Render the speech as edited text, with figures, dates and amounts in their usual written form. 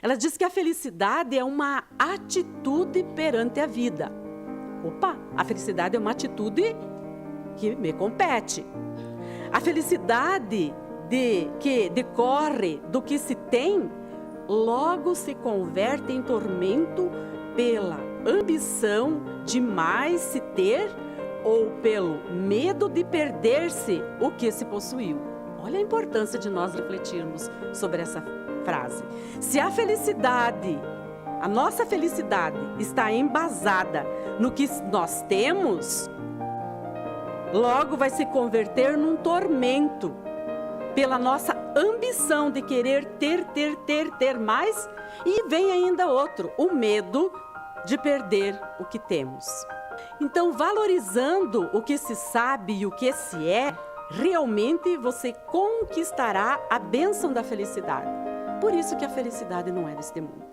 Ela diz que a felicidade é uma atitude perante a vida. Opa, a felicidade é uma atitude que me compete. A felicidade que decorre do que se tem, logo se converte em tormento pela ambição de mais se ter ou pelo medo de perder-se o que se possuiu. Olha a importância de nós refletirmos sobre essa frase. Se a felicidade, a nossa felicidade está embasada no que nós temos, logo vai se converter num tormento pela nossa ambição de querer ter mais. E vem ainda outro, o medo de perder o que temos. Então, valorizando o que se sabe e o que se é, realmente você conquistará a bênção da felicidade. Por isso que a felicidade não é deste mundo.